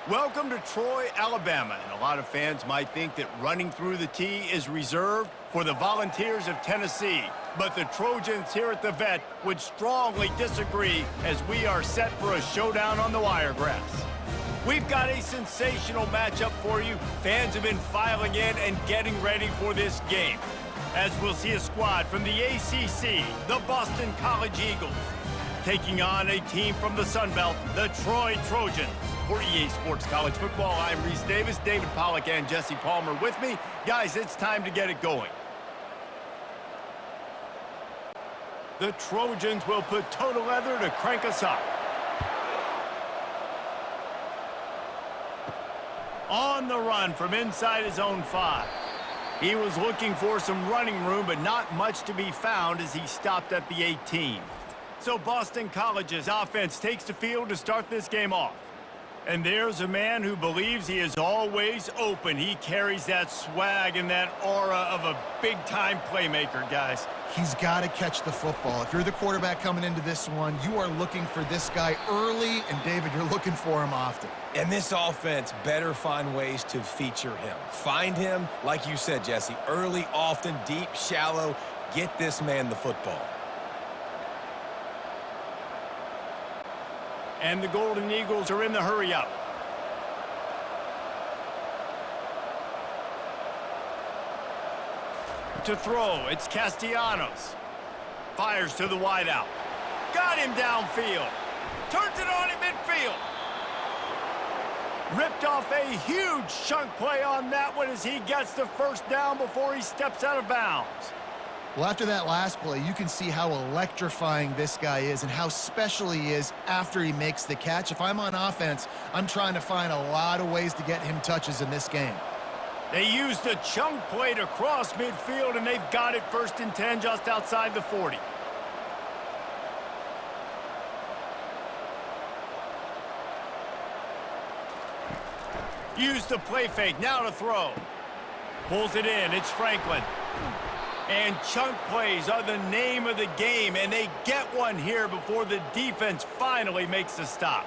Welcome to Troy, Alabama, and a lot of fans might think that running through the tee is reserved for the Volunteers of Tennessee. But the Trojans here at the Vet would strongly disagree as we are set for a showdown on the wiregrass. We've got a sensational matchup for you. Fans have been filing in and getting ready for this game, as we'll see a squad from the ACC, the Boston College Eagles, taking on a team from the Sun Belt, the Troy Trojans. For EA Sports College Football, I'm Reese Davis, David Pollack, and Jesse Palmer with me. Guys, it's time to get it going. The Trojans will put total leather to crank us up. On the run from inside his own 5. He was looking for some running room, but not much to be found as he stopped at the 18. So Boston College's offense takes the field to start this game off. And there's a man who believes he is always open. He carries that swag and that aura of a big-time playmaker, guys. He's got to catch the football. If you're the quarterback coming into this one, you are looking for this guy early, and David, you're looking for him often. And this offense better find ways to feature him. Find him, like you said, Jesse, early, often, deep, shallow. Get this man the football. And the Golden Eagles are in the hurry-up. To throw, it's Castellanos. Fires to the wideout. Got him downfield. Turns it on in midfield. Ripped off a huge chunk play on that one as he gets the first down before he steps out of bounds. Well, after that last play, you can see how electrifying this guy is and how special he is after he makes the catch. If I'm on offense, I'm trying to find a lot of ways to get him touches in this game. They used the chunk play to cross midfield, and they've got it 1st and 10 just outside the 40. Use the play fake, now to throw. Pulls it in, it's Franklin. And chunk plays are the name of the game, and they get one here before the defense finally makes a stop.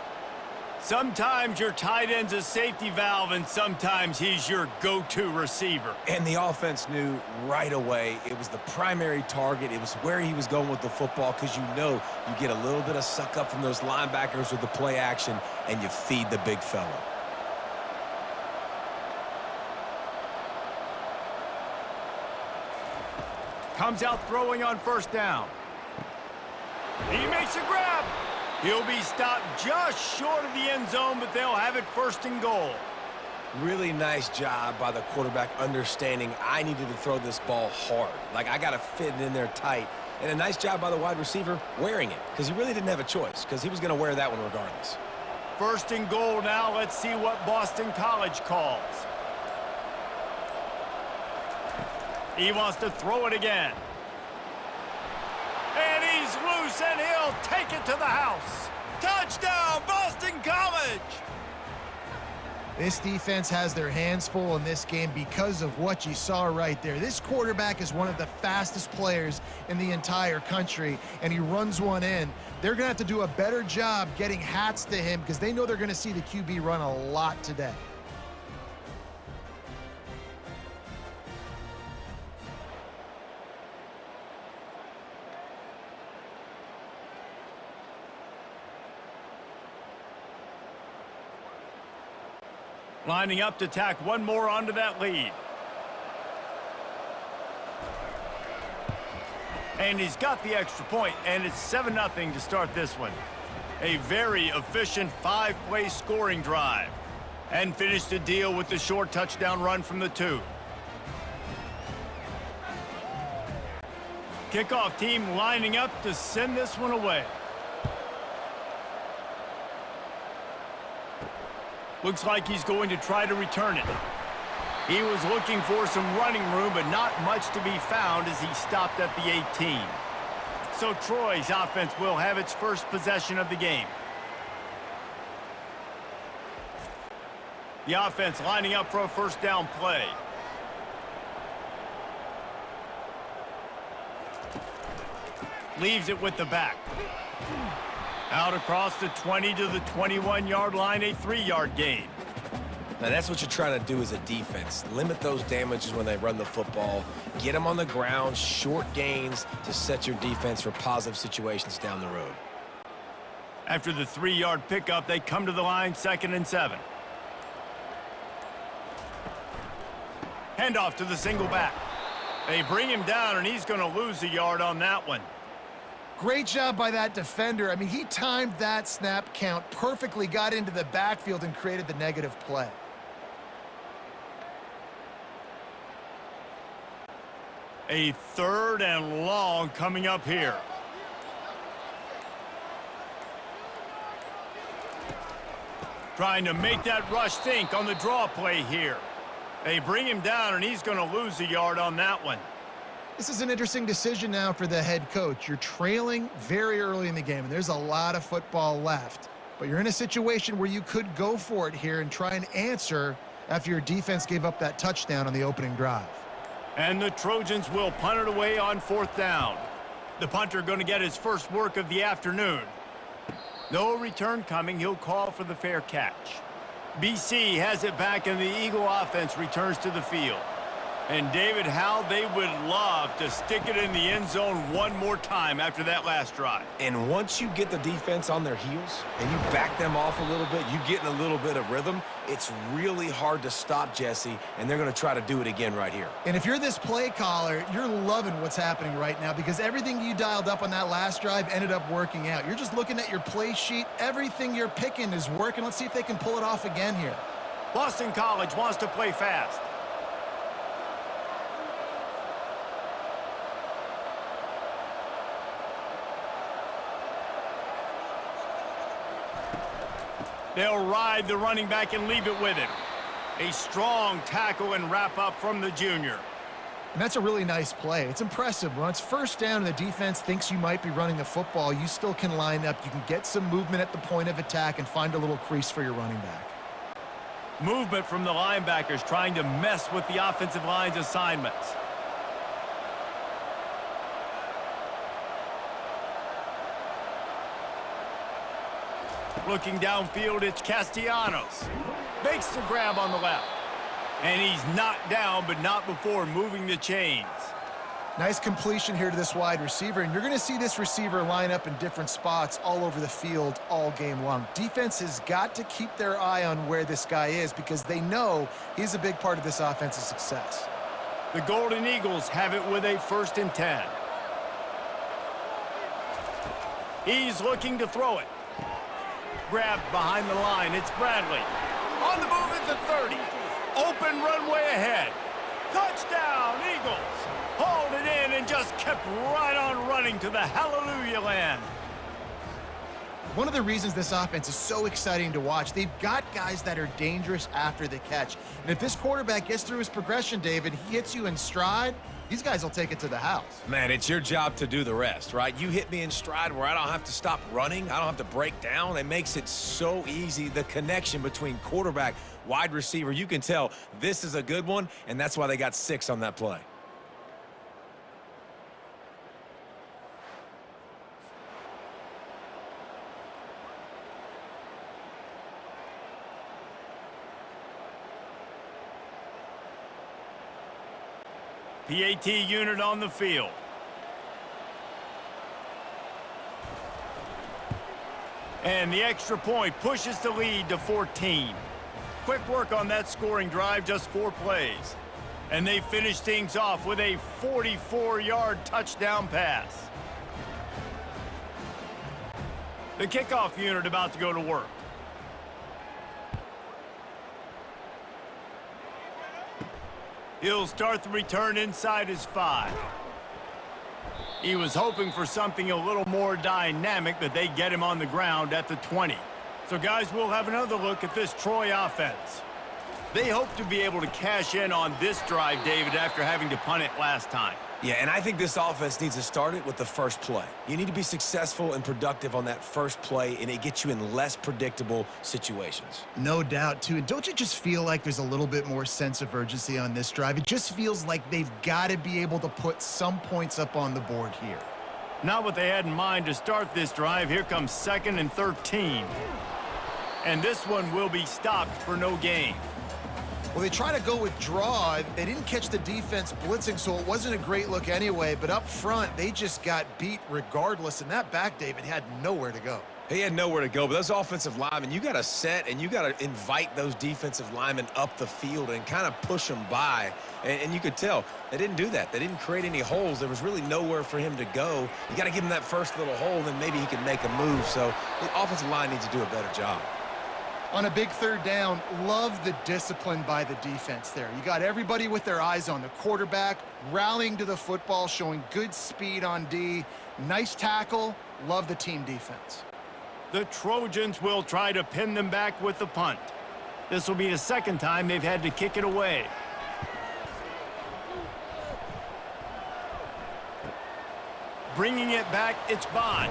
Sometimes your tight end's a safety valve, and sometimes he's your go-to receiver. And the offense knew right away it was the primary target. It was where he was going with the football, because you know you get a little bit of suck up from those linebackers with the play action, and you feed the big fella. Comes out throwing on 1st down. He makes a grab. He'll be stopped just short of the end zone, but they'll have it 1st and goal. Really nice job by the quarterback understanding I needed to throw this ball hard. Like, I got to fit it in there tight. And a nice job by the wide receiver wearing it, because he really didn't have a choice, because he was going to wear that one regardless. 1st and goal now. Let's see what Boston College calls. He wants to throw it again. And he's loose, and he'll take it to the house. Touchdown, Boston College! This defense has their hands full in this game because of what you saw right there. This quarterback is one of the fastest players in the entire country, and he runs one in. They're going to have to do a better job getting hats to him because they know they're going to see the QB run a lot today. Lining up to tack one more onto that lead. And he's got the extra point, and it's 7-0 to start this one. A very efficient 5-play scoring drive. And finish the deal with the short touchdown run from the 2. Kickoff team lining up to send this one away. Looks like he's going to try to return it. He was looking for some running room, but not much to be found as he stopped at the 18. So Troy's offense will have its first possession of the game. The offense lining up for a 1st down play. Leaves it with the back. Out across the 20 to the 21-yard line, a 3-yard gain. Now, that's what you're trying to do as a defense. Limit those damages when they run the football. Get them on the ground, short gains to set your defense for positive situations down the road. After the 3-yard pickup, they come to the line, 2nd and 7. Handoff to the single back. They bring him down, and he's going to lose a yard on that one. Great job by that defender. I mean, he timed that snap count perfectly, got into the backfield, and created the negative play. A 3rd and long coming up here. Trying to make that rush think on the draw play here. They bring him down, and he's going to lose a yard on that one. This is an interesting decision now for the head coach. You're trailing very early in the game, and there's a lot of football left. But you're in a situation where you could go for it here and try and answer after your defense gave up that touchdown on the opening drive. And the Trojans will punt it away on 4th down. The punter going to get his first work of the afternoon. No return coming. He'll call for the fair catch. BC has it back, and the Eagle offense returns to the field. And David, how they would love to stick it in the end zone one more time after that last drive. And once you get the defense on their heels and you back them off a little bit, you get in a little bit of rhythm, it's really hard to stop, Jesse, and they're going to try to do it again right here. And if you're this play caller, you're loving what's happening right now because everything you dialed up on that last drive ended up working out. You're just looking at your play sheet. Everything you're picking is working. Let's see if they can pull it off again here. Boston College wants to play fast. They'll ride the running back and leave it with him. A strong tackle and wrap up from the junior. And that's a really nice play. It's impressive. When it's 1st down and the defense thinks you might be running the football, you still can line up. You can get some movement at the point of attack and find a little crease for your running back. Movement from the linebackers trying to mess with the offensive line's assignments. Looking downfield, it's Castellanos. Makes the grab on the left. And he's knocked down, but not before moving the chains. Nice completion here to this wide receiver, and you're going to see this receiver line up in different spots all over the field all game long. Defense has got to keep their eye on where this guy is because they know he's a big part of this offense's success. The Golden Eagles have it with a 1st and 10. He's looking to throw it. Grabbed behind the line. It's Bradley. On the move at the 30. Open runway ahead. Touchdown, Eagles. Hauled it in and just kept right on running to the hallelujah land. One of the reasons this offense is so exciting to watch, they've got guys that are dangerous after the catch. And if this quarterback gets through his progression, David, he hits you in stride, these guys will take it to the house. Man, it's your job to do the rest, right? You hit me in stride where I don't have to stop running. I don't have to break down. It makes it so easy. The connection between quarterback, wide receiver, you can tell this is a good one, and that's why they got 6 on that play. PAT unit on the field. And the extra point pushes the lead to 14. Quick work on that scoring drive, just 4 plays. And they finish things off with a 44-yard touchdown pass. The kickoff unit about to go to work. He'll start the return inside his 5. He was hoping for something a little more dynamic, but they get him on the ground at the 20. So, guys, we'll have another look at this Troy offense. They hope to be able to cash in on this drive, David, after having to punt it last time. Yeah, and I think this offense needs to start it with the first play. You need to be successful and productive on that first play, and it gets you in less predictable situations. No doubt, too. And don't you just feel like there's a little bit more sense of urgency on this drive? It just feels like they've got to be able to put some points up on the board here. Not what they had in mind to start this drive. Here comes 2nd and 13. And this one will be stopped for no gain. Well, they try to go with draw. They didn't catch the defense blitzing, so it wasn't a great look anyway. But up front, they just got beat regardless. And that back, David, had nowhere to go. He had nowhere to go, but those offensive linemen, you got to set and you got to invite those defensive linemen up the field and kind of push them by. And you could tell they didn't do that. They didn't create any holes. There was really nowhere for him to go. You got to give him that first little hole, and then maybe he can make a move. So the offensive line needs to do a better job. On a big third down, love the discipline by the defense there. You got everybody with their eyes on the quarterback, rallying to the football, showing good speed on D. Nice tackle. Love the team defense. The Trojans will try to pin them back with the punt. This will be the second time they've had to kick it away. Bringing it back, it's Bond.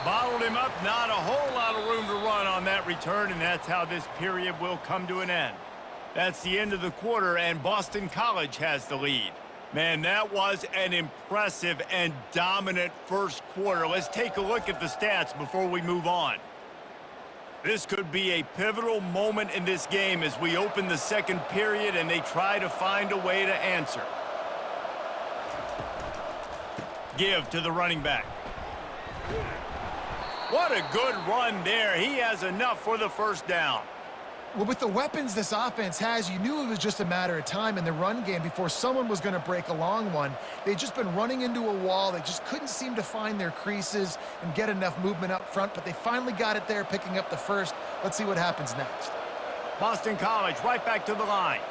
Bottled him up, not a whole lot of room to run on that return, and that's how this period will come to an end. That's the end of the quarter, and Boston College has the lead. Man, that was an impressive and dominant first quarter. Let's take a look at the stats before we move on. This could be a pivotal moment in this game as we open the second period and they try to find a way to answer. Give to the running back. What a good run there. He has enough for the first down. Well, with the weapons this offense has, you knew it was just a matter of time in the run game before someone was going to break a long one. They'd just been running into a wall. They just couldn't seem to find their creases and get enough movement up front, but they finally got it there, picking up the first. Let's see what happens next. Boston College right back to the line.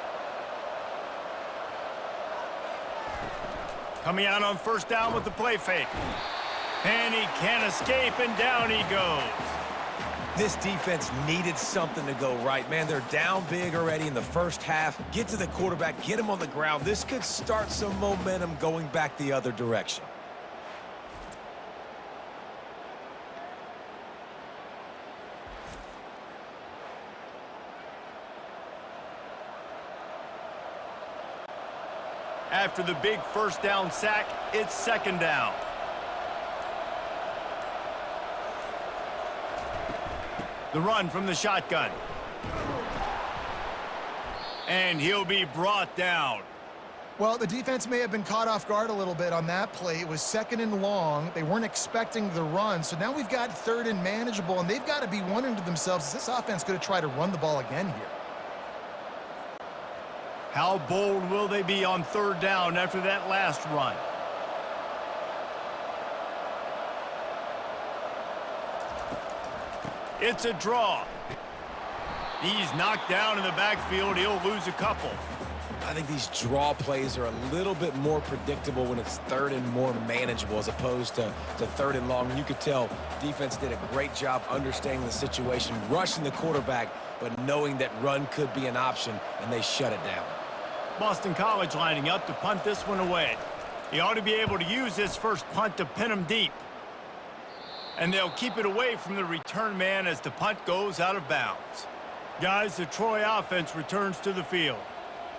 Coming out on first down with the play fake. And he can't escape, and down he goes. This defense needed something to go right. Man, they're down big already in the first half. Get to the quarterback, get him on the ground. This could start some momentum going back the other direction. After the big first down sack, it's second down. The run from the shotgun. And he'll be brought down. Well, the defense may have been caught off guard a little bit on that play. It was second and long. They weren't expecting the run. So now we've got third and manageable, and they've got to be wondering to themselves, is this offense going to try to run the ball again here? How bold will they be on third down after that last run? It's a draw. He's knocked down in the backfield. He'll lose a couple. I think these draw plays are a little bit more predictable when it's third and more manageable as opposed to third and long. You could tell defense did a great job understanding the situation, rushing the quarterback, but knowing that run could be an option, and they shut it down. Boston College lining up to punt this one away. He ought to be able to use this first punt to pin him deep. And they'll keep it away from the return man as the punt goes out of bounds. Guys, the Troy offense returns to the field.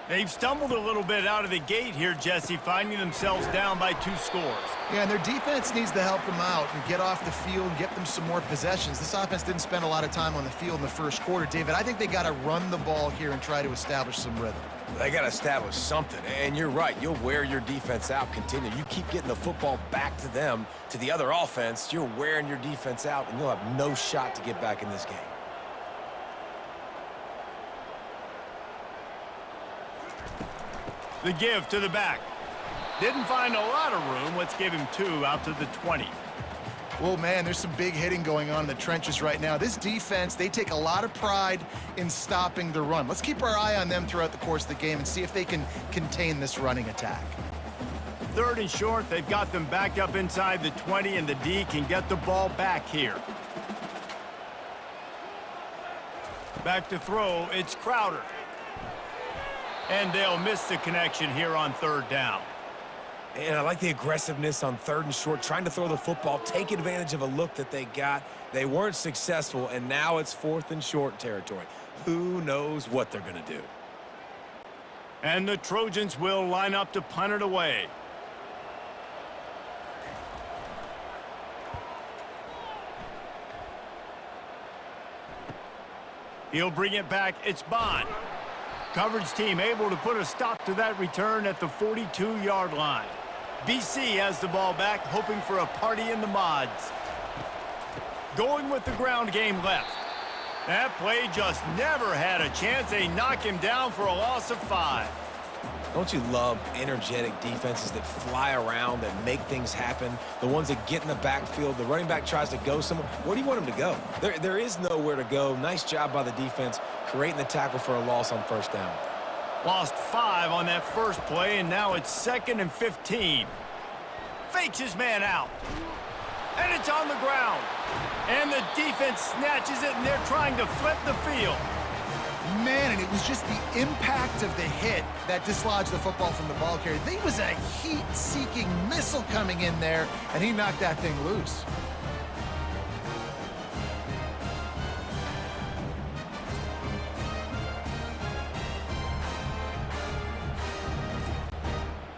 They've stumbled a little bit out of the gate here, Jesse, finding themselves down by 2 scores. Yeah, and their defense needs to help them out and get off the field and get them some more possessions. This offense didn't spend a lot of time on the field in the first quarter, David. I think they got to run the ball here and try to establish some rhythm. They got to establish something, and you're right. You'll wear your defense out, continue. You keep getting the football back to them, to the other offense, you're wearing your defense out, and you'll have no shot to get back in this game. The give to the back. Didn't find a lot of room. Let's give him 2 out to the 20. Well, man, there's some big hitting going on in the trenches right now. This defense, they take a lot of pride in stopping the run. Let's keep our eye on them throughout the course of the game and see if they can contain this running attack. Third and short, they've got them back up inside the 20, and the D can get the ball back here. Back to throw, it's Crowder. And they'll miss the connection here on third down. And I like the aggressiveness on third and short, trying to throw the football, take advantage of a look that they got. They weren't successful, and now it's fourth and short territory. Who knows what they're going to do? And the Trojans will line up to punt it away. He'll bring it back. It's Bond. Coverage team able to put a stop to that return at the 42-yard line. BC has the ball back, hoping for a party in the mods. Going with the ground game left. That play just never had a chance. They knock him down for a loss of 5. Don't you love energetic defenses that fly around, that make things happen? The ones that get in the backfield, the running back tries to go somewhere. Where do you want him to go? There is nowhere to go. Nice job by the defense creating the tackle for a loss on first down. Lost 5 on that first play, and now it's 2nd and 15. Fakes his man out. And it's on the ground. And the defense snatches it, and they're trying to flip the field. Man, and it was just the impact of the hit that dislodged the football from the ball carrier. There was a heat-seeking missile coming in there, and he knocked that thing loose.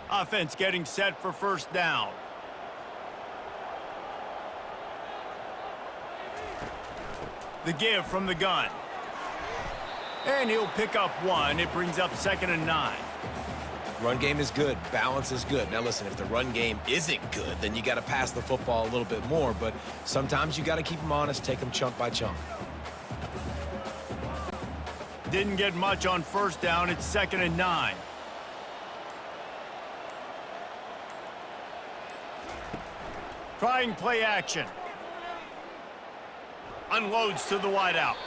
Offense getting set for first down. The give from the gun. And he'll pick up 1. It brings up 2nd and 9. Run game is good. Balance is good. Now, listen, if the run game isn't good, then you got to pass the football a little bit more. But sometimes you got to keep them honest, take them chunk by chunk. Didn't get much on first down. It's 2nd and 9. Trying play action. Unloads to the wideout.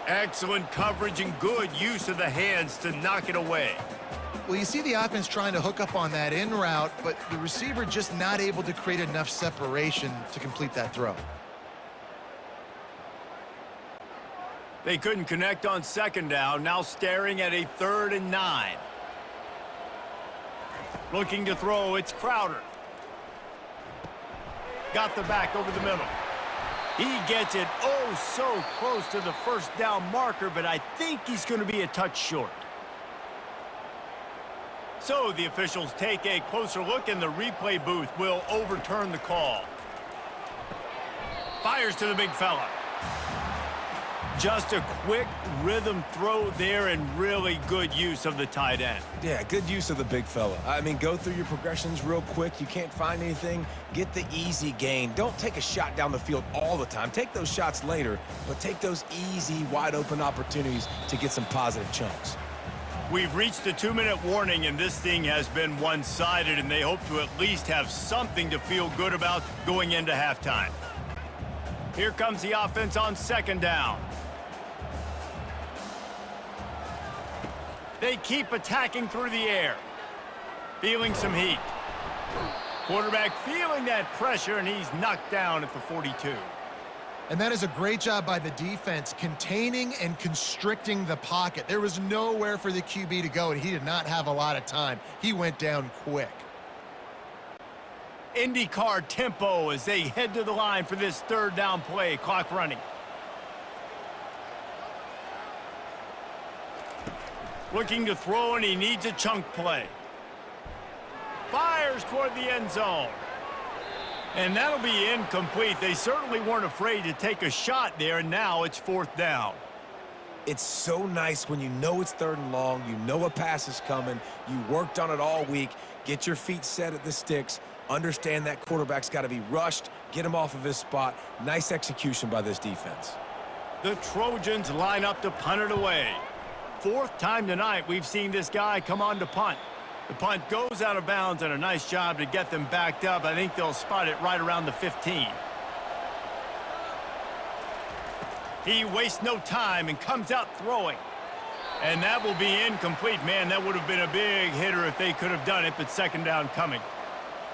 Excellent coverage and good use of the hands to knock it away. Well, you see the offense trying to hook up on that in route, but the receiver just not able to create enough separation to complete that throw. They couldn't connect on 2nd down, now staring at a 3rd and 9. Looking to throw, it's Crowder. Got the back over the middle. He gets it oh so close to the first down marker, but I think he's going to be a touch short. So the officials take a closer look, and the replay booth will overturn the call. Fires to the big fella. Just a quick rhythm throw there, and really good use of the tight end. Yeah, good use of the big fella. I mean, go through your progressions real quick. You can't find anything. Get the easy gain. Don't take a shot down the field all the time. Take those shots later, but take those easy, wide-open opportunities to get some positive chunks. We've reached the 2-minute warning, and this thing has been one-sided, and they hope to at least have something to feel good about going into halftime. Here comes the offense on 2nd down. They keep attacking through the air. Feeling some heat. Quarterback feeling that pressure, and he's knocked down at the 42. And that is a great job by the defense, containing and constricting the pocket. There was nowhere for the QB to go, and he did not have a lot of time. He went down quick. IndyCar tempo as they head to the line for this 3rd down play. Clock running. Looking to throw, and he needs a chunk play. Fires toward the end zone. And that'll be incomplete. They certainly weren't afraid to take a shot there, and now it's 4th down. It's so nice when you know it's 3rd and long, you know a pass is coming, you worked on it all week, get your feet set at the sticks, understand that quarterback's got to be rushed, get him off of his spot. Nice execution by this defense. The Trojans line up to punt it away. 4th time tonight we've seen this guy come on to punt. The punt goes out of bounds, and a nice job to get them backed up. I think they'll spot it right around the 15. He wastes no time and comes out throwing. And that will be incomplete. Man, that would have been a big hitter if they could have done it, but 2nd down coming.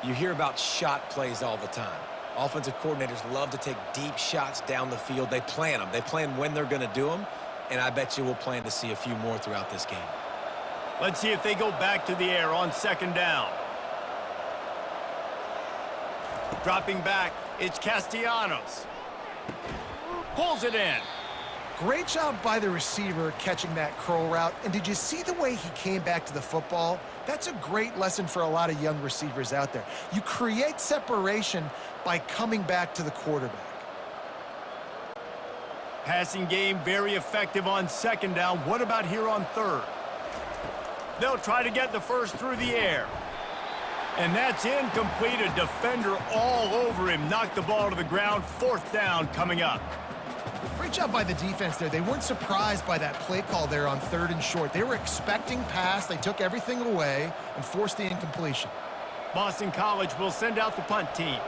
You hear about shot plays all the time. Offensive coordinators love to take deep shots down the field. They plan them. They plan when they're going to do them. And I bet you we'll plan to see a few more throughout this game. Let's see if they go back to the air on 2nd down. Dropping back, it's Castellanos. Pulls it in. Great job by the receiver catching that curl route. And did you see the way he came back to the football? That's a great lesson for a lot of young receivers out there. You create separation by coming back to the quarterback. Passing game very effective on 2nd down. What about here on 3rd? They'll try to get the first through the air. And that's incomplete. A defender all over him. Knocked the ball to the ground. 4th down coming up. Great job by the defense there. They weren't surprised by that play call there on 3rd and short. They were expecting pass. They took everything away and forced the incompletion. Boston College will send out the punt team.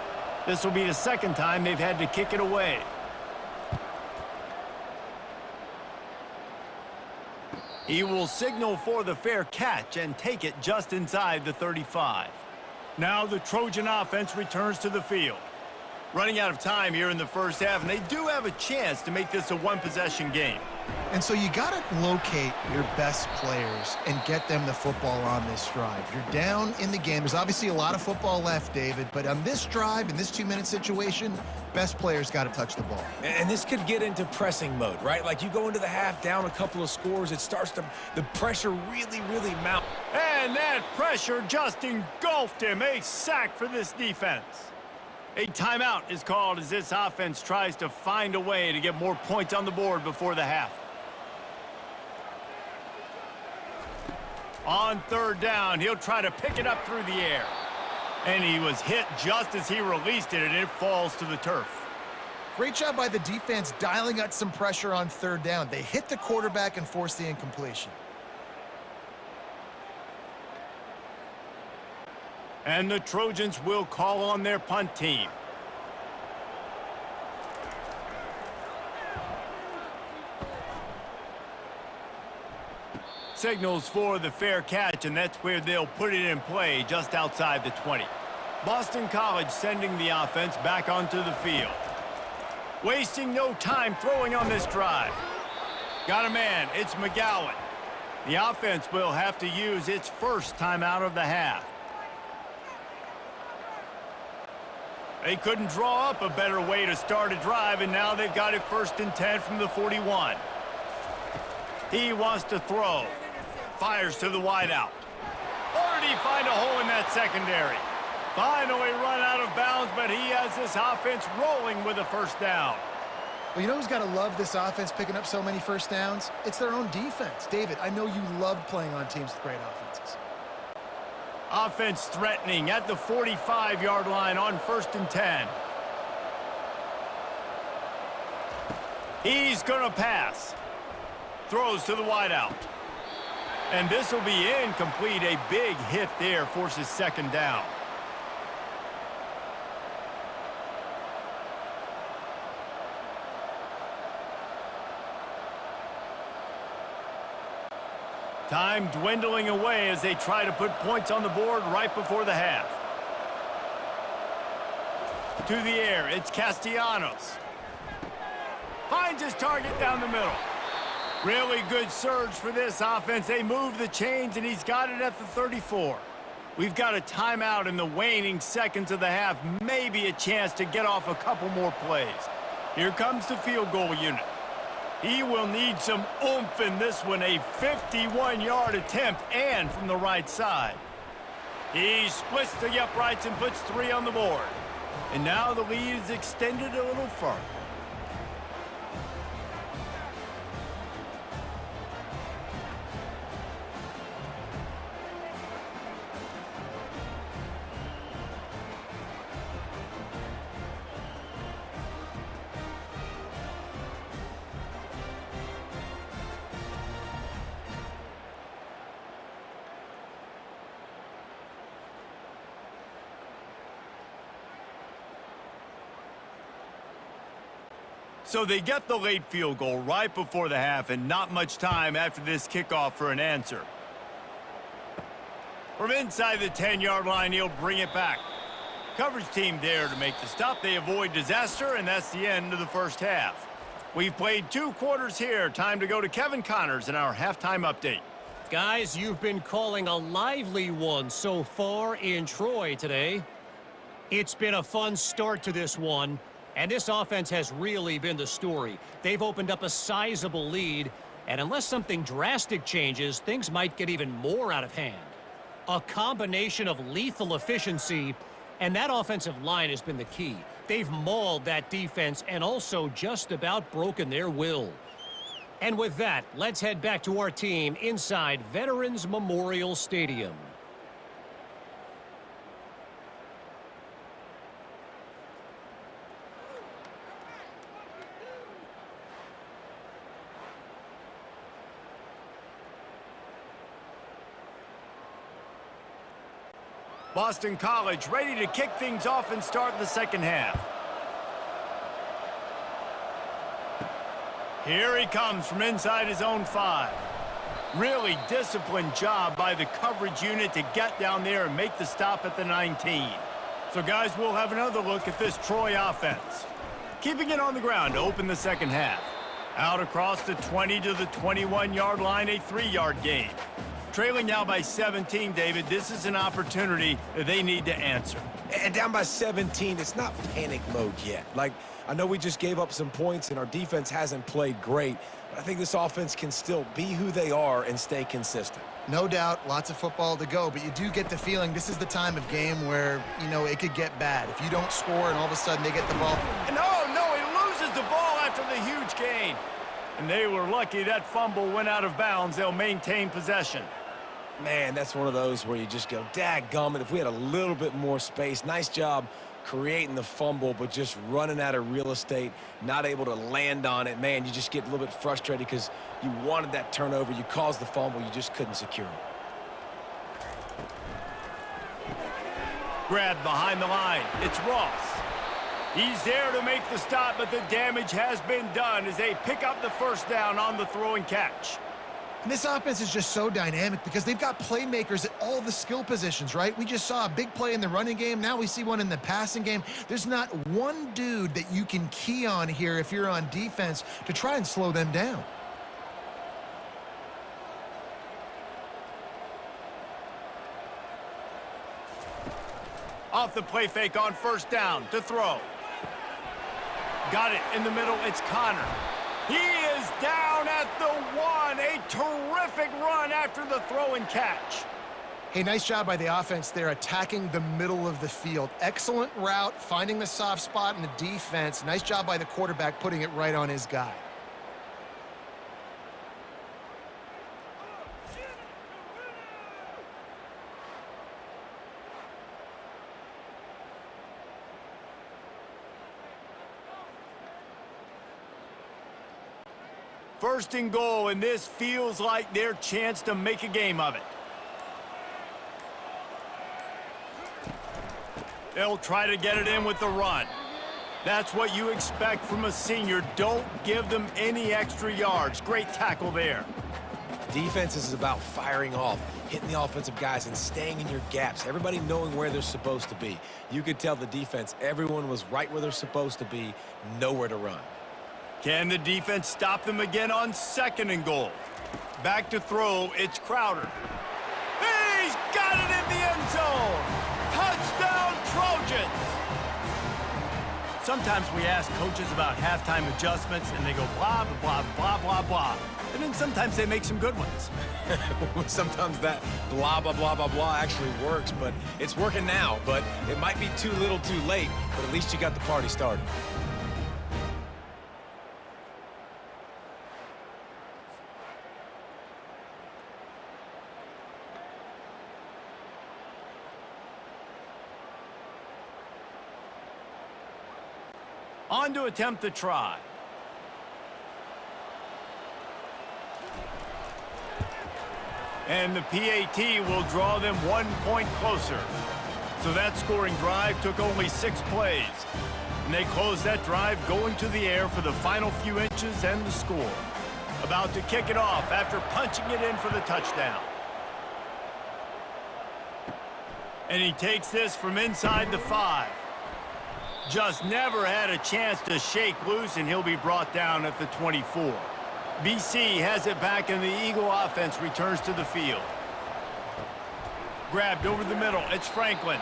This will be the 2nd time they've had to kick it away. He will signal for the fair catch and take it just inside the 35. Now the Trojan offense returns to the field. Running out of time here in the first half, and they do have a chance to make this a one-possession game. And so you got to locate your best players and get them the football on this drive. You're down in the game. There's obviously a lot of football left, David, but on this drive, in this 2-minute situation, best players got to touch the ball. And this could get into pressing mode, right? Like you go into the half down a couple of scores, it starts to, the pressure really mount. And that pressure just engulfed him. A sack for this defense. A timeout is called as this offense tries to find a way to get more points on the board before the half. On 3rd down, he'll try to pick it up through the air. And he was hit just as he released it, and it falls to the turf. Great job by the defense dialing up some pressure on 3rd down. They hit the quarterback and forced the incompletion. And the Trojans will call on their punt team. Signals for the fair catch, and that's where they'll put it in play just outside the 20. Boston College sending the offense back onto the field. Wasting no time throwing on this drive. Got a man, it's McGowan. The offense will have to use its first timeout of the half. They couldn't draw up a better way to start a drive, and now they've got it 1st and 10 from the 41. He wants to throw. Fires to the wideout. Or did he find a hole in that secondary? Finally run out of bounds, but he has this offense rolling with a 1st down. Well, you know who's got to love this offense picking up so many 1st downs? It's their own defense. David, I know you loved playing on teams with great offenses. Offense threatening at the 45-yard line on 1st and 10. He's going to pass. Throws to the wideout. And this will be incomplete. A big hit there forces 2nd down. Time dwindling away as they try to put points on the board right before the half. To the air, it's Castellanos. Finds his target down the middle. Really good surge for this offense. They move the chains, and he's got it at the 34. We've got a timeout in the waning seconds of the half. Maybe a chance to get off a couple more plays. Here comes the field goal unit. He will need some oomph in this one. A 51-yard attempt, and from the right side. He splits the uprights and puts 3 on the board. And now the lead is extended a little further. So they get the late field goal right before the half, and not much time after this kickoff for an answer. From inside the 10-yard line, he'll bring it back. Coverage team there to make the stop. They avoid disaster, and that's the end of the first half. We've played 2 quarters here. Time to go to Kevin Connors in our halftime update. Guys, you've been calling a lively one so far in Troy today. It's been a fun start to this one. And this offense has really been the story. They've opened up a sizable lead, and unless something drastic changes, things might get even more out of hand. A combination of lethal efficiency, and that offensive line has been the key. They've mauled that defense and also just about broken their will. And with that, let's head back to our team inside Veterans Memorial Stadium. Boston College ready to kick things off and start the second half. Here he comes from inside his own 5. Really disciplined job by the coverage unit to get down there and make the stop at the 19. So guys, we'll have another look at this Troy offense. Keeping it on the ground to open the second half. Out across the 20 to the 21-yard line, a 3-yard gain. Trailing now by 17, David, this is an opportunity that they need to answer. And down by 17, it's not panic mode yet. Like, I know we just gave up some points and our defense hasn't played great, but I think this offense can still be who they are and stay consistent. No doubt, lots of football to go, but you do get the feeling this is the time of game where, you know, it could get bad. If you don't score and all of a sudden they get the ball. And oh, no, he loses the ball after the huge gain. And they were lucky that fumble went out of bounds. They'll maintain possession. Man, that's one of those where you just go, dadgummit, if we had a little bit more space. Nice job creating the fumble, but just running out of real estate, not able to land on it. Man, you just get a little bit frustrated because you wanted that turnover. You caused the fumble. You just couldn't secure it. Grabbed behind the line. It's Ross. He's there to make the stop, but the damage has been done as they pick up the first down on the throw and catch. And this offense is just so dynamic because they've got playmakers at all the skill positions, right? We just saw a big play in the running game. Now we see one in the passing game. There's not one dude that you can key on here if you're on defense to try and slow them down. Off the play fake on first down to throw. Got it in the middle. It's Connor. He is down at the 1. A terrific run after the throw and catch. Hey, nice job by the offense there, attacking the middle of the field. Excellent route, finding the soft spot in the defense. Nice job by the quarterback putting it right on his guy. First and goal, and this feels like their chance to make a game of it. They'll try to get it in with the run. That's what you expect from a senior. Don't give them any extra yards. Great tackle there. Defense is about firing off, hitting the offensive guys and staying in your gaps. Everybody knowing where they're supposed to be. You could tell the defense, everyone was right where they're supposed to be, nowhere to run. Can the defense stop them again on second and goal? Back to throw, it's Crowder. He's got it in the end zone! Touchdown, Trojans! Sometimes we ask coaches about halftime adjustments, and they go blah, blah, blah, blah, blah. And then sometimes they make some good ones. Sometimes that blah, blah, blah, blah, blah actually works, but it's working now. But it might be too little too late, but at least you got the party started. On to attempt the try. And the PAT will draw them 1 point closer. So that scoring drive took only 6 plays. And they closed that drive going to the air for the final few inches and the score. About to kick it off after punching it in for the touchdown. And he takes this from inside the 5. Just never had a chance to shake loose, and he'll be brought down at the 24. BC has it back, and the Eagle offense returns to the field. Grabbed over the middle. It's Franklin.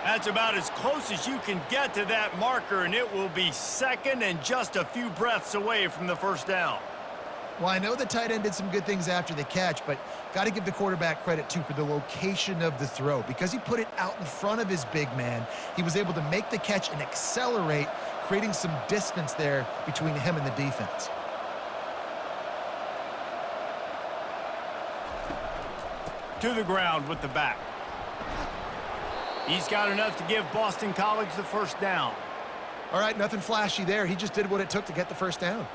That's about as close as you can get to that marker, and it will be second and just a few breaths away from the first down. Well, I know the tight end did some good things after the catch, but got to give the quarterback credit, too, for the location of the throw. Because he put it out in front of his big man, he was able to make the catch and accelerate, creating some distance there between him and the defense. To the ground with the back. He's got enough to give Boston College the first down. All right, nothing flashy there. He just did what it took to get the first down.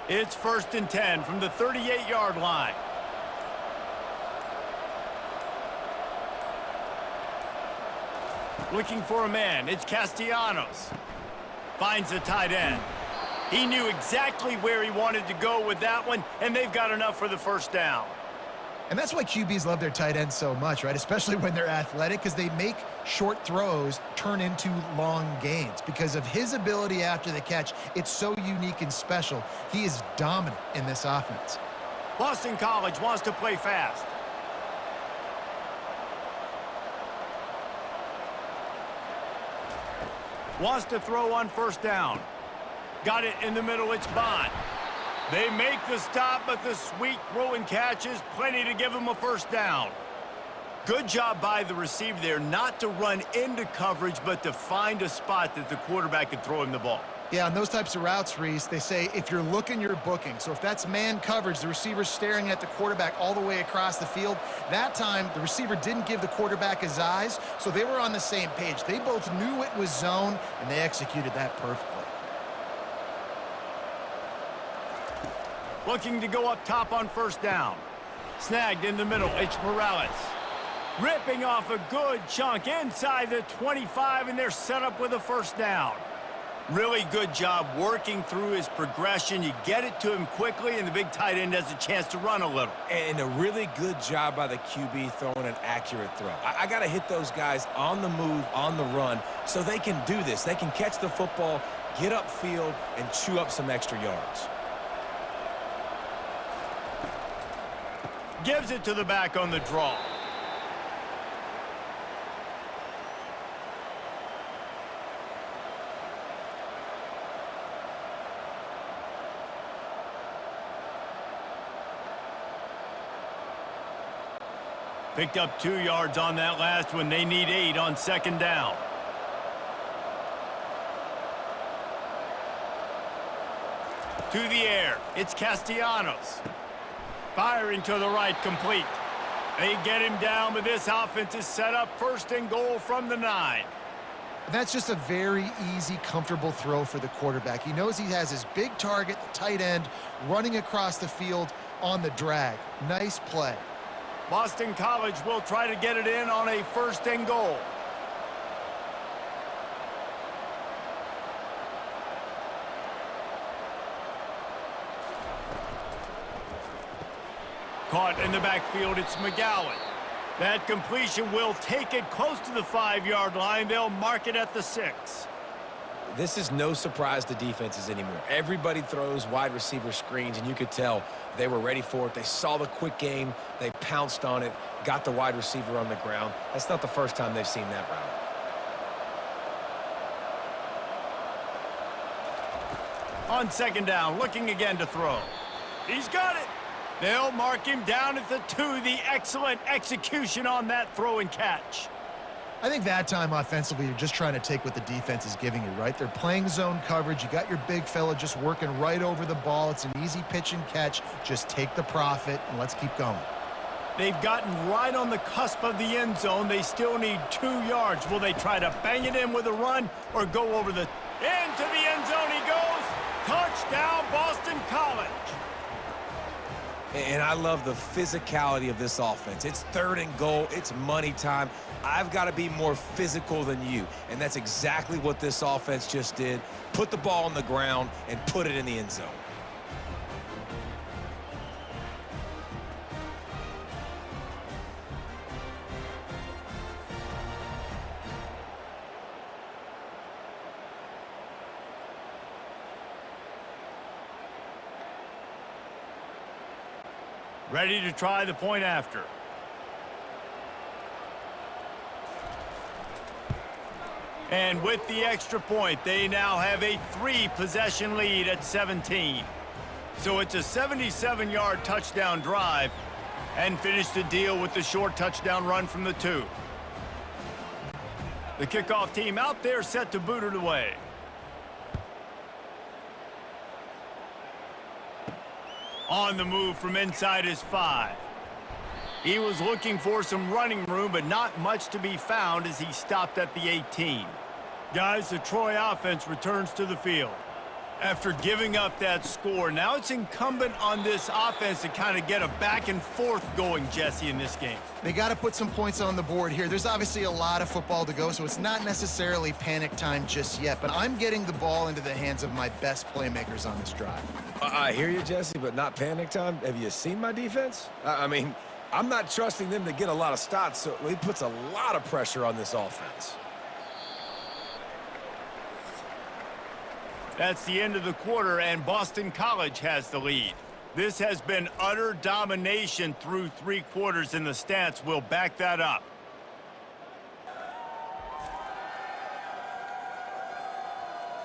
It's 1st and 10 from the 38-yard line. Looking for a man. It's Castellanos. Finds the tight end. He knew exactly where he wanted to go with that one, and they've got enough for the first down. And that's why QBs love their tight ends so much, right? Especially when they're athletic, because they make short throws turn into long gains. Because of his ability after the catch, it's so unique and special. He is dominant in this offense. Boston College wants to play fast. Wants to throw on first down. Got it in the middle, it's Bond. They make the stop, but the sweet throw and catch is plenty to give them a first down. Good job by the receiver there not to run into coverage, but to find a spot that the quarterback could throw him the ball. Yeah, on those types of routes, Reese, they say if you're looking, you're booking. So if that's man coverage, the receiver's staring at the quarterback all the way across the field. That time, the receiver didn't give the quarterback his eyes, so they were on the same page. They both knew it was zone, and they executed that perfectly. Looking to go up top on first down. Snagged in the middle, it's Morales. Ripping off a good chunk inside the 25, and they're set up with a first down. Really good job working through his progression. You get it to him quickly, and the big tight end has a chance to run a little. And a really good job by the QB throwing an accurate throw. I got to hit those guys on the move, on the run, so they can do this. They can catch the football, get upfield, and chew up some extra yards. Gives it to the back on the draw. Picked up 2 yards on that last one. They need 8 on second down. To the air. It's Castellanos. Firing to the right, complete. They get him down, but this offense is set up 1st and goal from the 9. That's just a very easy, comfortable throw for the quarterback. He knows he has his big target, the tight end, running across the field on the drag. Nice play. Boston College will try to get it in on a 1st and goal. Caught in the backfield, it's McGowan. That completion will take it close to the 5-yard line. They'll mark it at the 6. This is no surprise to defenses anymore. Everybody throws wide receiver screens, and you could tell they were ready for it. They saw the quick game. They pounced on it, got the wide receiver on the ground. That's not the first time they've seen that route. On second down, looking again to throw. He's got it. They'll mark him down at the 2. The excellent execution on that throw and catch. I think that time offensively, you're just trying to take what the defense is giving you, right? They're playing zone coverage. You got your big fella just working right over the ball. It's an easy pitch and catch. Just take the profit, and let's keep going. They've gotten right on the cusp of the end zone. They still need 2 yards. Will they try to bang it in with a run or go over the... Into the end zone he goes. Touchdown, Boston College. And I love the physicality of this offense. It's 3rd and goal. It's money time. I've got to be more physical than you. And that's exactly what this offense just did. Put the ball on the ground and put it in the end zone. Ready to try the point after. And with the extra point, they now have a 3-possession lead at 17. So it's a 77-yard touchdown drive and finish the deal with the short touchdown run from the 2. The kickoff team out there set to boot it away. On the move from inside his 5. He was looking for some running room, but not much to be found as he stopped at the 18. Guys, the Troy offense returns to the field. After giving up that score, now it's incumbent on this offense to kind of get a back and forth going, Jesse, in this game. They got to put some points on the board here. There's obviously a lot of football to go, so it's not necessarily panic time just yet, but I'm getting the ball into the hands of my best playmakers on this drive. I hear you, Jesse, but not panic time. Have you seen my defense? I mean, I'm not trusting them to get a lot of stops, so it puts a lot of pressure on this offense. That's the end of the quarter, and Boston College has the lead. This has been utter domination through 3 quarters, and the stats will back that up.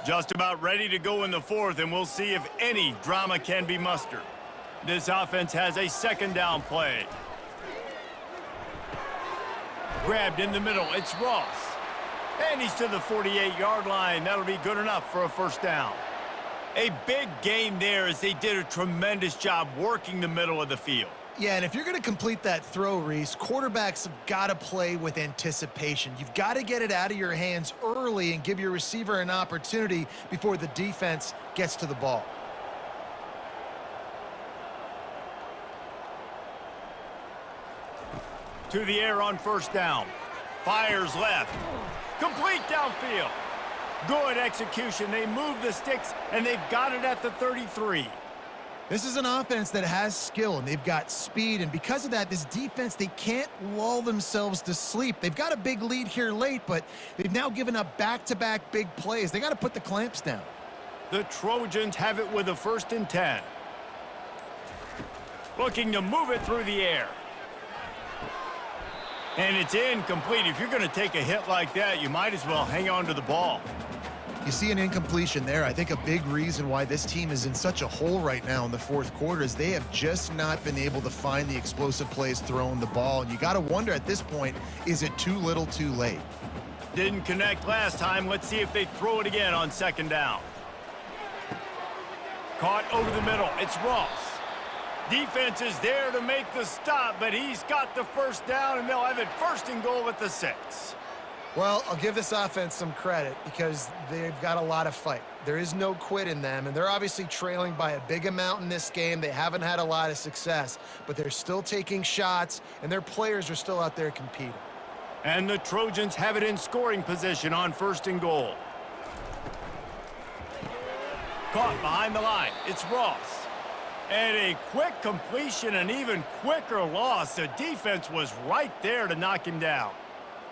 Just about ready to go in the 4th, and we'll see if any drama can be mustered. This offense has a 2nd down play. Grabbed in the middle, it's Ross. And he's to the 48-yard line. That'll be good enough for a 1st down. A big gain there as they did a tremendous job working the middle of the field. Yeah, and if you're going to complete that throw, Reese, quarterbacks have got to play with anticipation. You've got to get it out of your hands early and give your receiver an opportunity before the defense gets to the ball. To the air on 1st down. Fires left. Complete downfield. Good execution. They move the sticks, and they've got it at the 33. This is an offense that has skill, and they've got speed, and because of that, this defense, they can't lull themselves to sleep. They've got a big lead here late, but they've now given up back-to-back big plays. They got to put the clamps down. The Trojans have it with a 1st and 10. Looking to move it through the air. And it's incomplete. If you're going to take a hit like that, you might as well hang on to the ball. You see an incompletion there. I think a big reason why this team is in such a hole right now in the 4th quarter is they have just not been able to find the explosive plays throwing the ball. And you got to wonder at this point, is it too little too late? Didn't connect last time. Let's see if they throw it again on 2nd down. Caught over the middle. It's Ross. Defense is there to make the stop, but he's got the 1st down, and they'll have it 1st and goal at the 6. Well, I'll give this offense some credit because they've got a lot of fight. There is no quit in them, and they're obviously trailing by a big amount in this game. They haven't had a lot of success, but they're still taking shots, and their players are still out there competing. And the Trojans have it in scoring position on 1st and goal. Caught behind the line. It's Ross. And a quick completion, an even quicker loss. The defense was right there to knock him down.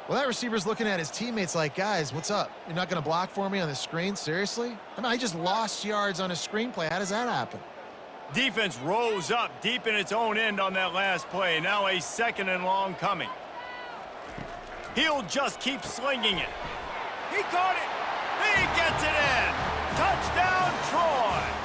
Well, that receiver's looking at his teammates like, guys, what's up? You're not going to block for me on the screen? Seriously? I mean, I just lost yards on a screenplay. How does that happen? Defense rose up deep in its own end on that last play. Now a 2nd and long coming. He'll just keep slinging it. He caught it. He gets it in. Touchdown, Troy.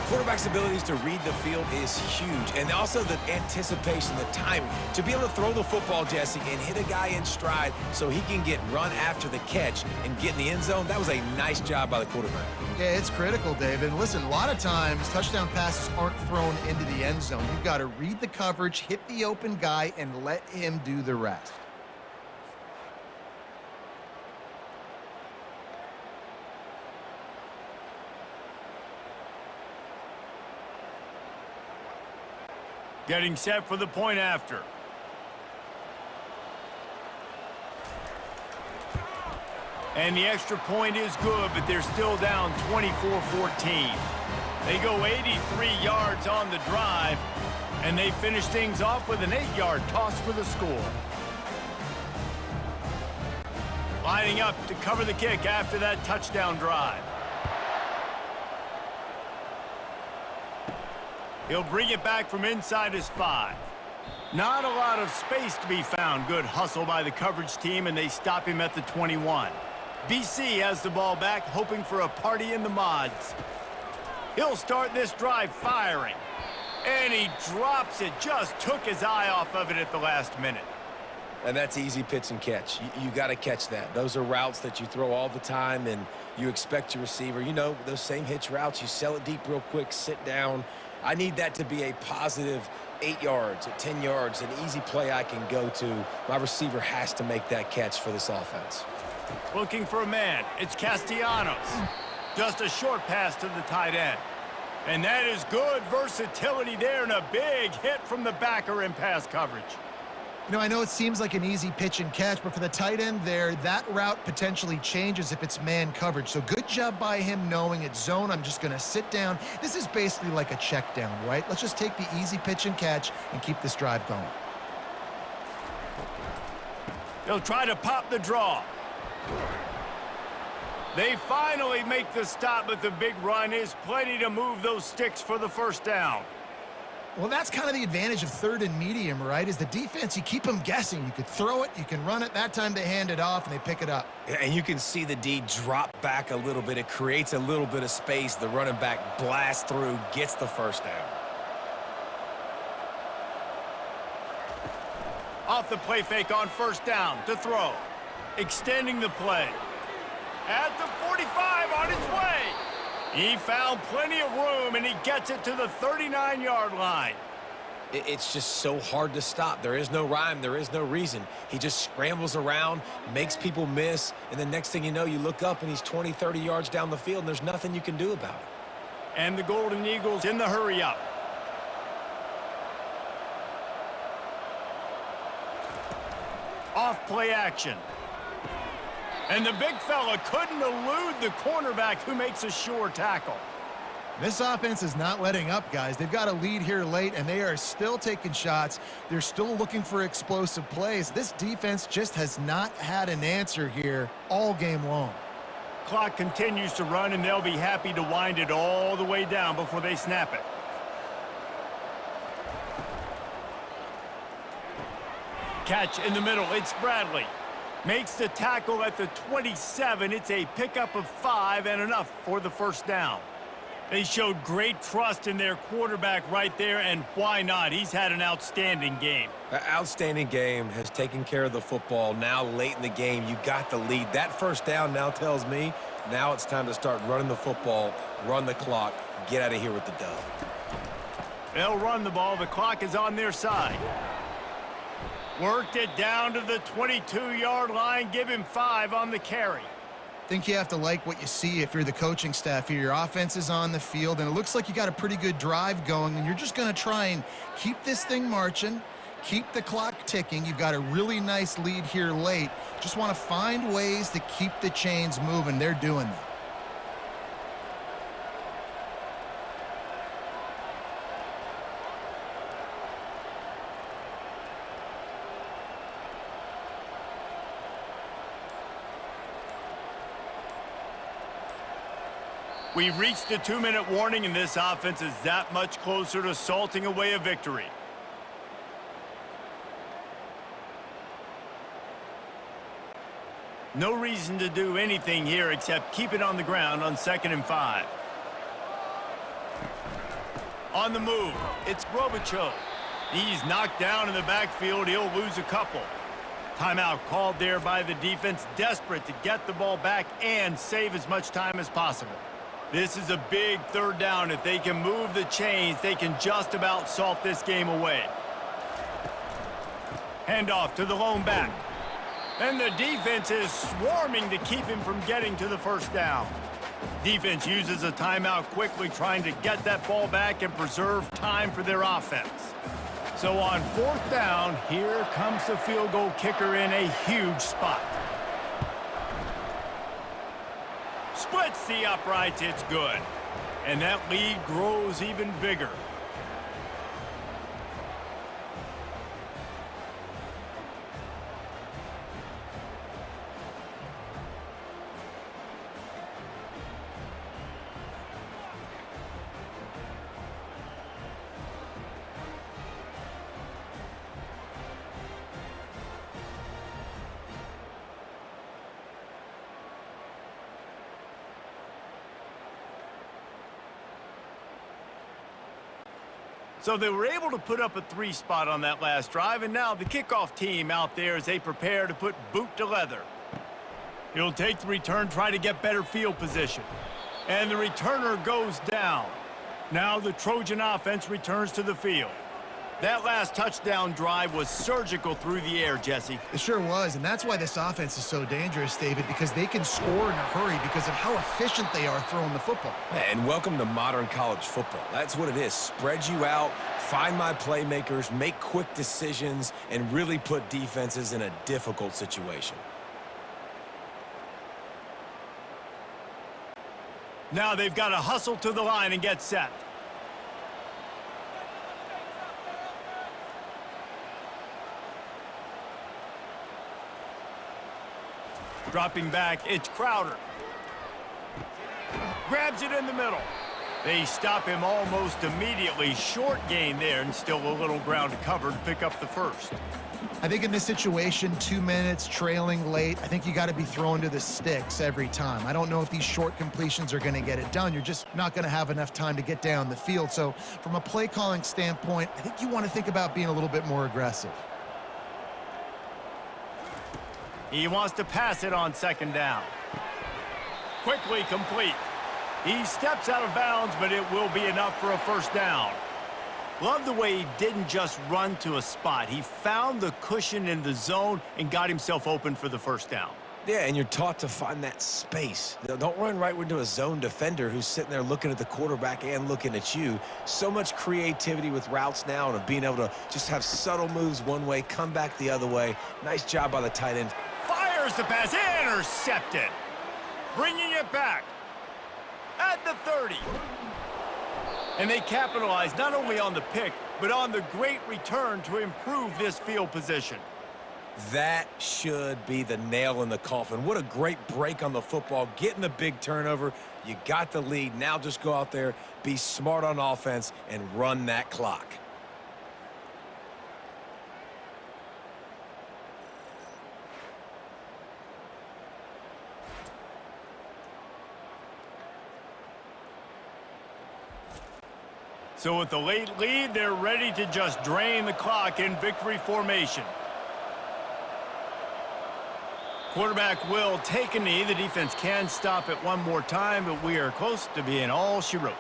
Quarterback's abilities to read the field is huge, and also the anticipation, the timing. To be able to throw the football, Jesse, and hit a guy in stride so he can get run after the catch and get in the end zone, that was a nice job by the quarterback. Yeah, it's critical, David. Listen, a lot of times touchdown passes aren't thrown into the end zone. You've got to read the coverage, hit the open guy, and let him do the rest. Getting set for the point after. And the extra point is good, but they're still down 24-14. They go 83 yards on the drive, and they finish things off with an 8-yard toss for the score. Lining up to cover the kick after that touchdown drive. He'll bring it back from inside his 5. Not a lot of space to be found. Good hustle by the coverage team, and they stop him at the 21. BC has the ball back, hoping for a party in the mods. He'll start this drive firing. And he drops it. Just took his eye off of it at the last minute. And that's easy pitch and catch. You got to catch that. Those are routes that you throw all the time, and you expect your receiver. You know, those same hitch routes, you sell it deep real quick, sit down, I need that to be a positive 8 yards, 10 yards, an easy play I can go to. My receiver has to make that catch for this offense. Looking for a man. It's Castellanos. Just a short pass to the tight end. And that is good versatility there and a big hit from the backer in pass coverage. You know, I know it seems like an easy pitch and catch, but for the tight end there, that route potentially changes if it's man coverage. So good job by him knowing it's zone. I'm just going to sit down. This is basically like a check down, right? Let's just take the easy pitch and catch and keep this drive going. They'll try to pop the draw. They finally make the stop, but the big run is plenty to move those sticks for the first down. Well, that's kind of the advantage of third and medium, right? Is the defense, you keep them guessing. You could throw it, you can run it. That time they hand it off and they pick it up. And you can see the D drop back a little bit. It creates a little bit of space. The running back blasts through, gets the first down. Off the play fake on first down to throw. Extending the play. At the 45 on its way. He found plenty of room, and he gets it to the 39-yard line. It's just so hard to stop. There is no rhyme. There is no reason. He just scrambles around, makes people miss, and the next thing you know, you look up, and he's 20, 30 yards down the field, and there's nothing you can do about it. And the Golden Eagles in the hurry-up. Off play action. And the big fella couldn't elude the cornerback who makes a sure tackle. This offense is not letting up, guys. They've got a lead here late, and they are still taking shots. They're still looking for explosive plays. This defense just has not had an answer here all game long. Clock continues to run, and they'll be happy to wind it all the way down before they snap it. Catch in the middle. It's Bradley. Makes the tackle at the 27. It's a pickup of 5 and enough for the first down. They showed great trust in their quarterback right there, and why not? He's had an outstanding game. An outstanding game, has taken care of the football. Now late in the game, you got the lead. That first down now tells me now it's time to start running the football, run the clock, get out of here with the dub. They'll run the ball. The clock is on their side. Worked it down to the 22-yard line. Give him 5 on the carry. I think you have to like what you see if you're the coaching staff here. Your offense is on the field, and it looks like you got a pretty good drive going, and you're just going to try and keep this thing marching, keep the clock ticking. You've got a really nice lead here late. Just want to find ways to keep the chains moving. They're doing that. We've reached the 2-minute warning, and this offense is that much closer to salting away a victory. No reason to do anything here except keep it on the ground on 2nd and 5. On the move, it's Robichaux. He's knocked down in the backfield. He'll lose a couple. Timeout called there by the defense, desperate to get the ball back and save as much time as possible. This is a big third down. If they can move the chains, they can just about salt this game away. Handoff to the lone back. And the defense is swarming to keep him from getting to the first down. Defense uses a timeout quickly, trying to get that ball back and preserve time for their offense. So on 4th down, here comes the field goal kicker in a huge spot. Splits the uprights, it's good. And that lead grows even bigger. So they were able to put up a 3 spot on that last drive, and now the kickoff team out there as they prepare to put boot to leather. He'll take the return, try to get better field position. And the returner goes down. Now the Trojan offense returns to the field. That last touchdown drive was surgical through the air, Jesse. It sure was, and that's why this offense is so dangerous, David, because they can score in a hurry because of how efficient they are throwing the football. And welcome to modern college football. That's what it is. Spread you out, find my playmakers, make quick decisions, and really put defenses in a difficult situation. Now they've got to hustle to the line and get set. Dropping back, it's Crowder. Grabs it in the middle. They stop him almost immediately. Short gain there, and still a little ground to cover to pick up the first. I think in this situation, 2 minutes, trailing late, I think you got to be throwing to the sticks every time. I don't know if these short completions are going to get it done. You're just not going to have enough time to get down the field. So from a play calling standpoint, I think you want to think about being a little bit more aggressive. He wants to pass it on second down. Quickly complete. He steps out of bounds, but it will be enough for a first down. Love the way he didn't just run to a spot. He found the cushion in the zone and got himself open for the first down. Yeah, and you're taught to find that space. Don't run right into a zone defender who's sitting there looking at the quarterback and looking at you. So much creativity with routes now and of being able to just have subtle moves one way, come back the other way. Nice job by the tight end. Fires the pass, intercepted. Bringing it back at the 30. And they capitalize not only on the pick, but on the great return to improve this field position. That should be the nail in the coffin. What a great break on the football, getting the big turnover. You got the lead. Now just go out there, be smart on offense, and run that clock. So with the late lead, they're ready to just drain the clock in victory formation. Quarterback will take a knee. The defense can stop it one more time, but we are close to being all she wrote.